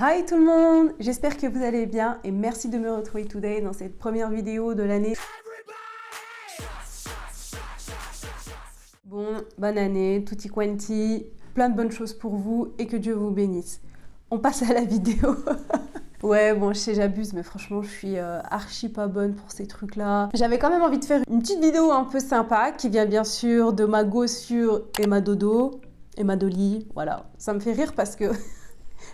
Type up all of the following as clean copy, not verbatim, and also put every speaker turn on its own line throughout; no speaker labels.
Hi tout le monde, j'espère que vous allez bien et merci de me retrouver today dans cette première vidéo de l'année. Bon, bonne année, tutti quanti, plein de bonnes choses pour vous et que Dieu vous bénisse. On passe à la vidéo. Ouais, bon, je sais, j'abuse, mais franchement, je suis archi pas bonne pour ces trucs-là. J'avais quand même envie de faire une petite vidéo un peu sympa qui vient bien sûr de ma gossure et ma dodo, et ma doli, voilà. Ça me fait rire parce que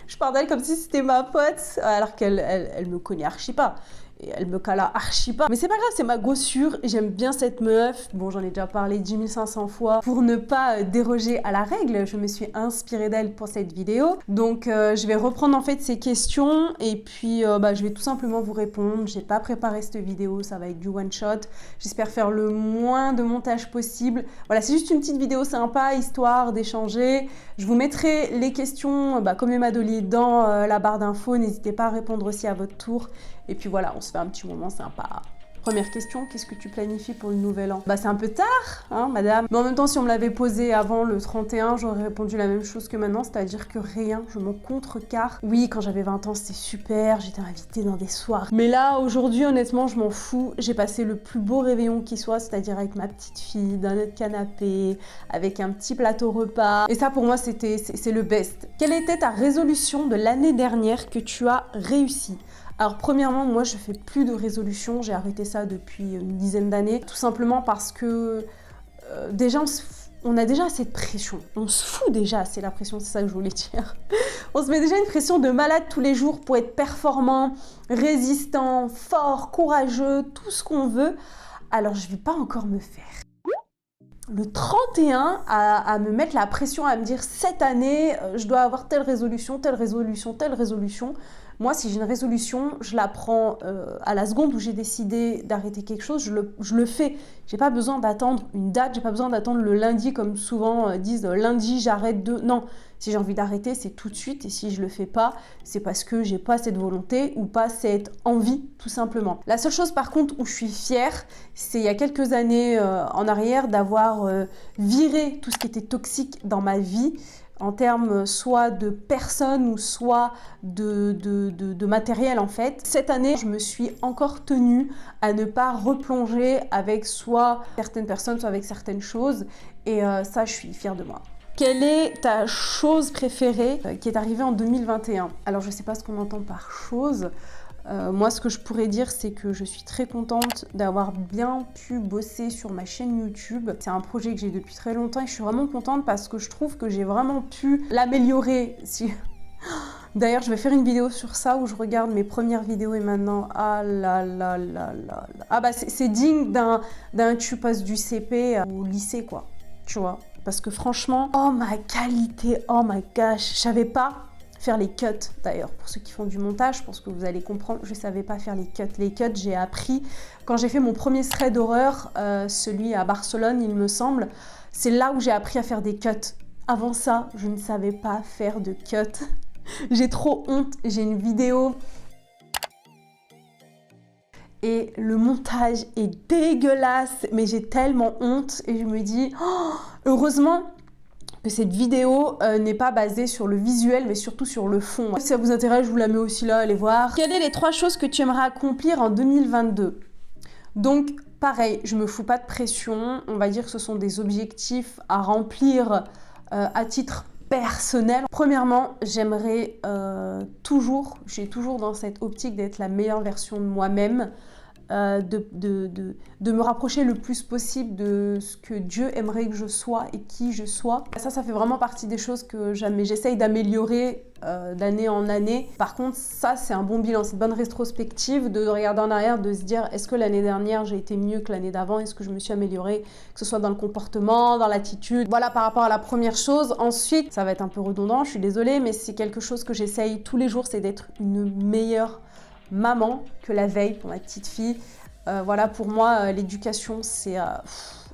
je parle d'elle comme si c'était ma pote, alors qu'elle me connaît archi pas. Et elle me cala archi pas. Mais c'est pas grave, c'est ma gossure et j'aime bien cette meuf. Bon, j'en ai déjà parlé 10 500 fois. Pour ne pas déroger à la règle, je me suis inspirée d'elle pour cette vidéo. Donc, je vais reprendre en fait ses questions et puis je vais tout simplement vous répondre. J'ai pas préparé cette vidéo, ça va être du one shot. J'espère faire le moins de montage possible. Voilà, c'est juste une petite vidéo sympa, histoire d'échanger. Je vous mettrai les questions, comme Emma Dolly, dans la barre d'infos. N'hésitez pas à répondre aussi à votre tour. Et puis voilà, on se fait un petit moment sympa. Première question, qu'est-ce que tu planifies pour le nouvel an? C'est un peu tard, hein, madame. Mais en même temps, si on me l'avait posé avant le 31, j'aurais répondu la même chose que maintenant, c'est-à-dire que rien, je m'en contrecarre. Oui, quand j'avais 20 ans, c'était super, j'étais invitée dans des soirées. Mais là, aujourd'hui, honnêtement, je m'en fous. J'ai passé le plus beau réveillon qui soit, c'est-à-dire avec ma petite fille, dans notre canapé, avec un petit plateau repas. Et ça, pour moi, c'est le best. Quelle était ta résolution de l'année dernière que tu as réussi? Alors premièrement, moi je fais plus de résolutions, j'ai arrêté ça depuis une dizaine d'années, tout simplement parce que déjà on a déjà assez de pression, on se fout déjà assez la pression, c'est ça que je voulais dire. On se met déjà une pression de malade tous les jours pour être performant, résistant, fort, courageux, tout ce qu'on veut, alors je vais pas encore me faire le 31 à me mettre la pression, à me dire cette année je dois avoir telle résolution, telle résolution, telle résolution. Moi, si j'ai une résolution, je la prends à la seconde où j'ai décidé d'arrêter quelque chose, je le fais. J'ai pas besoin d'attendre une date, j'ai pas besoin d'attendre le lundi comme souvent disent lundi j'arrête de... Non, si j'ai envie d'arrêter, c'est tout de suite et si je le fais pas, c'est parce que j'ai pas cette volonté ou pas cette envie tout simplement. La seule chose par contre où je suis fière, c'est il y a quelques années en arrière d'avoir viré tout ce qui était toxique dans ma vie, en termes soit de personnes ou soit de matériel en fait. Cette année, je me suis encore tenue à ne pas replonger avec soit certaines personnes, soit avec certaines choses. Et ça, je suis fière de moi. Quelle est ta chose préférée qui est arrivée en 2021? Alors, je ne sais pas ce qu'on entend par chose. Moi, ce que je pourrais dire, c'est que je suis très contente d'avoir bien pu bosser sur ma chaîne YouTube. C'est un projet que j'ai depuis très longtemps et je suis vraiment contente parce que je trouve que j'ai vraiment pu l'améliorer. D'ailleurs, je vais faire une vidéo sur ça où je regarde mes premières vidéos et maintenant, ah là là là là là. Ah c'est digne d'un tu passes du CP au lycée quoi, tu vois. Parce que franchement, oh ma qualité, oh my gosh, je savais pas faire les cuts d'ailleurs. Pour ceux qui font du montage, je pense que vous allez comprendre, je savais pas faire les cuts. Les cuts, j'ai appris quand j'ai fait mon premier thread d'horreur, celui à Barcelone, il me semble. C'est là où j'ai appris à faire des cuts. Avant ça, je ne savais pas faire de cuts. J'ai trop honte, j'ai une vidéo et le montage est dégueulasse, mais j'ai tellement honte et je me dis, oh, heureusement que cette vidéo n'est pas basée sur le visuel, mais surtout sur le fond. Si ça vous intéresse, je vous la mets aussi là, allez voir. Quelles sont les 3 choses que tu aimerais accomplir en 2022? Donc, pareil, je me fous pas de pression. On va dire que ce sont des objectifs à remplir à titre personnel. Premièrement, j'aimerais j'ai toujours dans cette optique d'être la meilleure version de moi-même, de me rapprocher le plus possible de ce que Dieu aimerait que je sois et qui je sois. Ça fait vraiment partie des choses que j'essaye d'améliorer d'année en année. Par contre, ça, c'est un bon bilan, c'est une bonne rétrospective de regarder en arrière, de se dire est-ce que l'année dernière, j'ai été mieux que l'année d'avant? Est-ce que je me suis améliorée, que ce soit dans le comportement, dans l'attitude? Voilà, par rapport à la première chose. Ensuite, ça va être un peu redondant, je suis désolée, mais c'est quelque chose que j'essaye tous les jours, c'est d'être une meilleure maman que la veille pour ma petite fille. Voilà, pour moi, l'éducation, c'est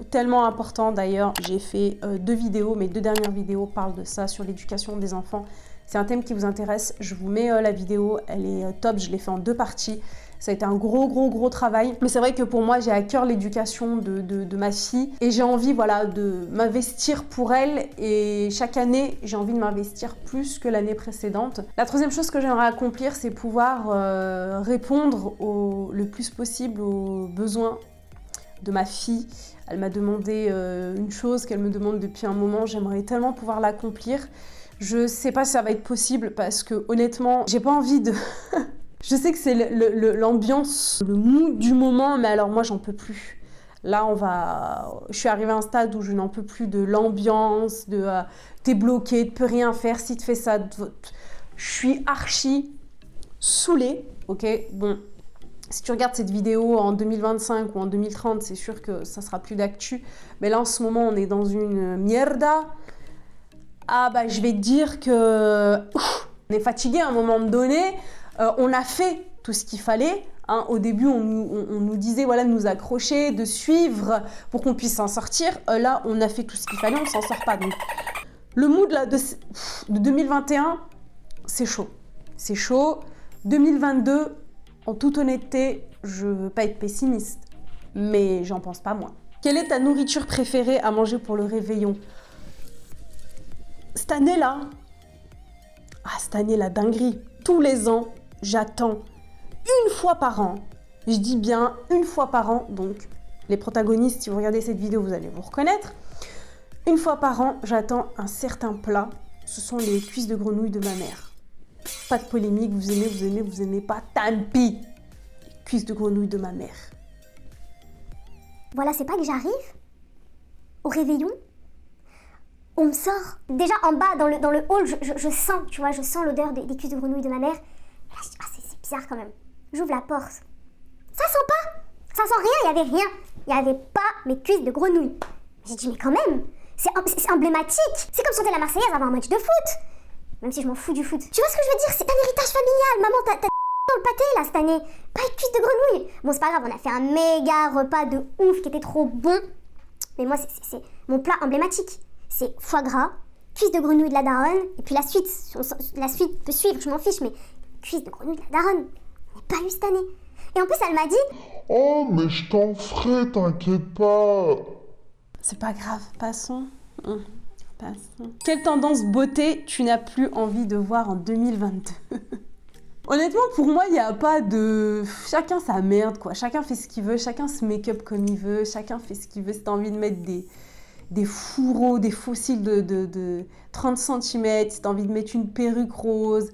tellement important. D'ailleurs, j'ai fait 2 vidéos, mes 2 dernières vidéos parlent de ça, sur l'éducation des enfants. C'est un thème qui vous intéresse, je vous mets la vidéo, elle est top, je l'ai fait en 2 parties. Ça a été un gros travail. Mais c'est vrai que pour moi, j'ai à cœur l'éducation de ma fille. Et j'ai envie, voilà, de m'investir pour elle. Et chaque année, j'ai envie de m'investir plus que l'année précédente. La troisième chose que j'aimerais accomplir, c'est pouvoir répondre le plus possible aux besoins de ma fille. Elle m'a demandé une chose qu'elle me demande depuis un moment. J'aimerais tellement pouvoir l'accomplir. Je sais pas si ça va être possible parce que honnêtement, j'ai pas envie de... Je sais que c'est l'ambiance, le mood du moment, mais alors moi j'en peux plus. Là, je suis arrivée à un stade où je n'en peux plus de l'ambiance, de t'es bloqué, tu peux rien faire, si tu fais ça. Je suis archi saoulée, ok? Bon, si tu regardes cette vidéo en 2025 ou en 2030, c'est sûr que ça sera plus d'actu. Mais là, en ce moment, on est dans une mierda. Ah bah, je vais te dire que on est fatigué à un moment donné. On a fait tout ce qu'il fallait. Hein. Au début, on nous disait voilà, de nous accrocher, de suivre pour qu'on puisse s'en sortir. Là, on a fait tout ce qu'il fallait, on s'en sort pas. Donc, le mood là, de 2021, c'est chaud. C'est chaud. 2022, en toute honnêteté, je veux pas être pessimiste, mais j'en pense pas moins. Quelle est ta nourriture préférée à manger pour le réveillon? Cette année-là, cette année, la dinguerie. Tous les ans, j'attends une fois par an. Je dis bien une fois par an. Donc, les protagonistes, si vous regardez cette vidéo, vous allez vous reconnaître. Une fois par an, j'attends un certain plat. Ce sont les cuisses de grenouille de ma mère. Pas de polémique, vous aimez pas, tant pis. Les cuisses de grenouille de ma mère.
Voilà, c'est pas que j'arrive au réveillon. On me sort. Déjà en bas, dans le hall, je sens, tu vois, je sens l'odeur des cuisses de grenouille de ma mère. Et là, je dis, c'est bizarre quand même. J'ouvre la porte. Ça sent pas. Ça sent rien, il y avait rien. Il y avait pas mes cuisses de grenouille. J'ai dit, mais quand même, c'est emblématique. C'est comme chanter la Marseillaise avant un match de foot. Même si je m'en fous du foot. Tu vois ce que je veux dire? C'est un héritage familial. Maman, t'as dans le pâté là cette année. Pas de cuisses de grenouille. Bon, c'est pas grave, on a fait un méga repas de ouf qui était trop bon. Mais moi, c'est mon plat emblématique. C'est foie gras, cuisses de grenouille de la daronne, et puis la suite peut suivre, je m'en fiche, mais cuisses de grenouille de la daronne, on n'a pas eu cette année. Et en plus, elle m'a dit «
Oh, mais je t'en ferai, t'inquiète pas !»
C'est pas grave, passons. Passons. Quelle tendance beauté tu n'as plus envie de voir en 2022? Honnêtement, pour moi, il n'y a pas de... Chacun sa merde, quoi. Chacun fait ce qu'il veut, chacun se make-up comme il veut, chacun fait ce qu'il veut. Si t'as envie de mettre des fourreaux, des fossiles de 30 cm, si t'as envie de mettre une perruque rose,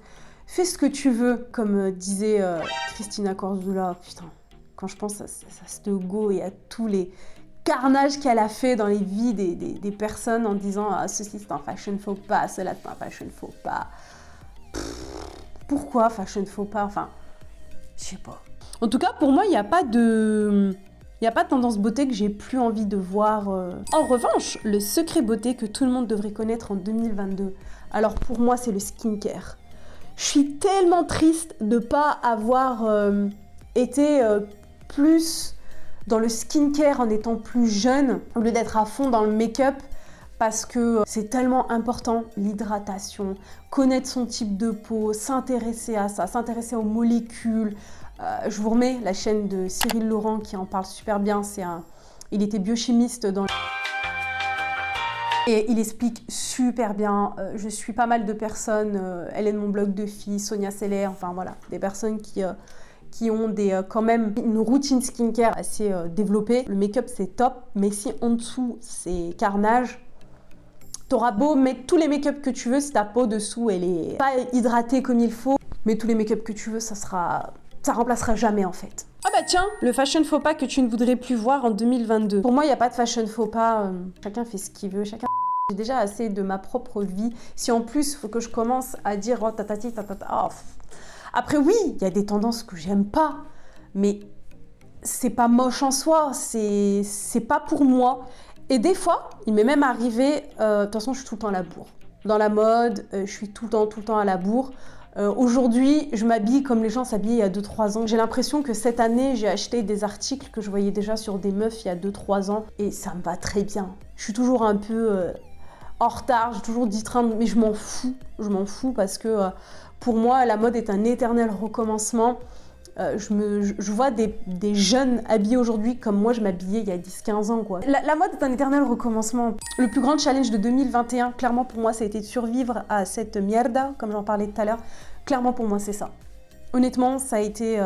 fais ce que tu veux. Comme disait Christina Cordula, putain, quand je pense à ce go et à tous les carnages qu'elle a fait dans les vies des personnes en disant ceci c'est un fashion faux pas, cela c'est un fashion faux pas. Pourquoi fashion faux pas? Enfin, je sais pas. En tout cas, pour moi, il n'y a pas de tendance beauté que j'ai plus envie de voir. En revanche, le secret beauté que tout le monde devrait connaître en 2022, alors pour moi, c'est le skincare. Je suis tellement triste de ne pas avoir été plus dans le skincare en étant plus jeune, au lieu d'être à fond dans le make-up, parce que c'est tellement important, l'hydratation, connaître son type de peau, s'intéresser à ça, s'intéresser aux molécules. Je vous remets la chaîne de Cyril Laurent qui en parle super bien. Il était biochimiste et il explique super bien. Je suis pas mal de personnes, elle est de mon blog de filles, Sonia Seller, enfin voilà, des personnes qui ont quand même une routine skincare assez développée. Le make-up c'est top, mais si en dessous c'est carnage, t'auras beau mettre tous les make-up que tu veux, si ta peau dessous elle est pas hydratée comme il faut, mais tous les make-up que tu veux, ça remplacera jamais en fait. Ah bah tiens, le fashion faux pas que tu ne voudrais plus voir en 2022. Pour moi, il n'y a pas de fashion faux pas. Chacun fait ce qu'il veut, chacun... J'ai déjà assez de ma propre vie. Si en plus, il faut que je commence à dire oh tatati tatata. Oh. Après oui, il y a des tendances que j'aime pas, mais c'est pas moche en soi, c'est pas pour moi. Et des fois, il m'est même arrivé, de toute façon, je suis tout le temps à la bourre. Dans la mode, je suis tout le temps à la bourre. Aujourd'hui, je m'habille comme les gens s'habillaient il y a 2-3 ans. J'ai l'impression que cette année, j'ai acheté des articles que je voyais déjà sur des meufs il y a 2-3 ans et ça me va très bien. Je suis toujours un peu en retard, j'ai toujours dit train, mais je m'en fous parce que pour moi, la mode est un éternel recommencement Je vois des jeunes habillés aujourd'hui comme moi je m'habillais il y a 10-15 ans, quoi. La mode est un éternel recommencement. Le plus grand challenge de 2021, clairement pour moi, ça a été de survivre à cette mierda, comme j'en parlais tout à l'heure. Clairement pour moi, c'est ça. Honnêtement, ça a été...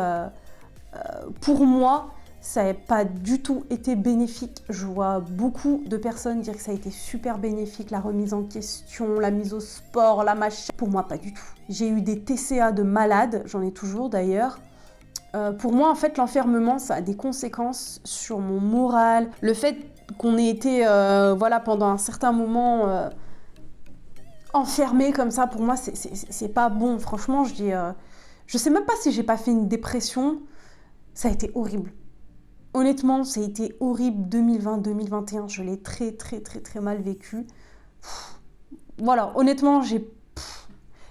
pour moi, ça n'a pas du tout été bénéfique. Je vois beaucoup de personnes dire que ça a été super bénéfique, la remise en question, la mise au sport, la machin. Pour moi, pas du tout. J'ai eu des TCA de malade, j'en ai toujours d'ailleurs. Pour moi, en fait, l'enfermement, ça a des conséquences sur mon moral. Le fait qu'on ait été, voilà, pendant un certain moment enfermé comme ça, pour moi, c'est pas bon. Franchement, je sais même pas si j'ai pas fait une dépression. Ça a été horrible. Honnêtement, ça a été horrible 2020-2021. Je l'ai très, très, très, très mal vécu. Voilà, honnêtement, il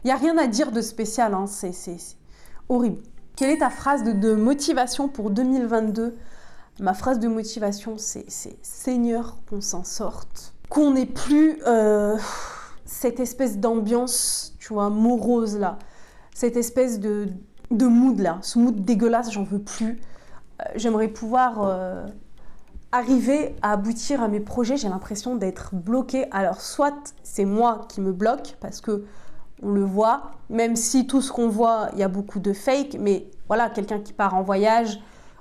n'y a rien à dire de spécial. Hein. C'est horrible. Quelle est ta phrase de motivation pour 2022 ? Ma phrase de motivation, c'est « Seigneur, qu'on s'en sorte ». Qu'on n'ait plus cette espèce d'ambiance, tu vois, morose là. Cette espèce de mood là. Ce mood dégueulasse, j'en veux plus. J'aimerais pouvoir arriver à aboutir à mes projets. J'ai l'impression d'être bloquée. Alors, soit c'est moi qui me bloque, parce que on le voit, même si tout ce qu'on voit, il y a beaucoup de fake, mais voilà, quelqu'un qui part en voyage,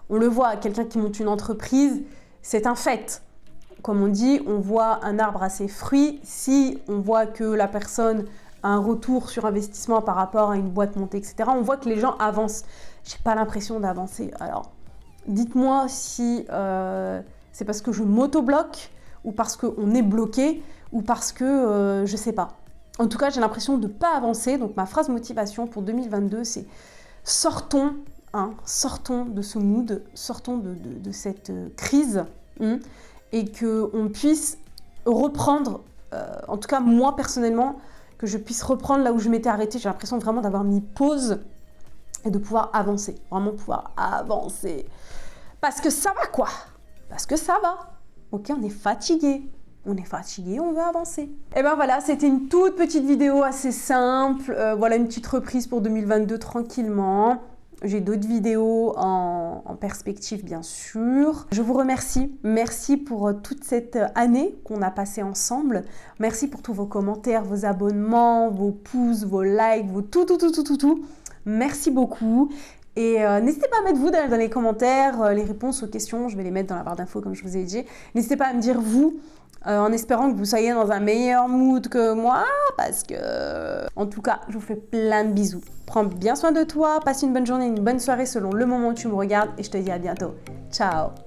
on le voit, quelqu'un qui monte une entreprise, c'est un fait. Comme on dit, on voit un arbre à ses fruits. Si on voit que la personne a un retour sur investissement par rapport à une boîte montée, etc., on voit que les gens avancent. J'ai pas l'impression d'avancer. Alors, dites-moi si c'est parce que je m'auto-bloque, ou parce qu'on est bloqué, ou parce que je sais pas. En tout cas, j'ai l'impression de ne pas avancer. Donc, ma phrase motivation pour 2022, c'est sortons de ce mood, sortons de cette crise, et qu'on puisse reprendre, en tout cas, moi, personnellement, que je puisse reprendre là où je m'étais arrêtée. J'ai l'impression vraiment d'avoir mis pause et de pouvoir avancer. Vraiment pouvoir avancer. Parce que ça va, quoi. Parce que ça va. Ok, on est fatigué. On est fatigué, on veut avancer. Et ben voilà, c'était une toute petite vidéo assez simple. Voilà une petite reprise pour 2022 tranquillement. J'ai d'autres vidéos en perspective, bien sûr. Je vous remercie. Merci pour toute cette année qu'on a passée ensemble. Merci pour tous vos commentaires, vos abonnements, vos pouces, vos likes, vos tout. Merci beaucoup. Et n'hésitez pas à mettre vous dans les commentaires les réponses aux questions. Je vais les mettre dans la barre d'infos comme je vous ai dit. N'hésitez pas à me dire vous, en espérant que vous soyez dans un meilleur mood que moi, parce que... En tout cas, je vous fais plein de bisous. Prends bien soin de toi, passe une bonne journée, une bonne soirée selon le moment où tu me regardes, et je te dis à bientôt. Ciao!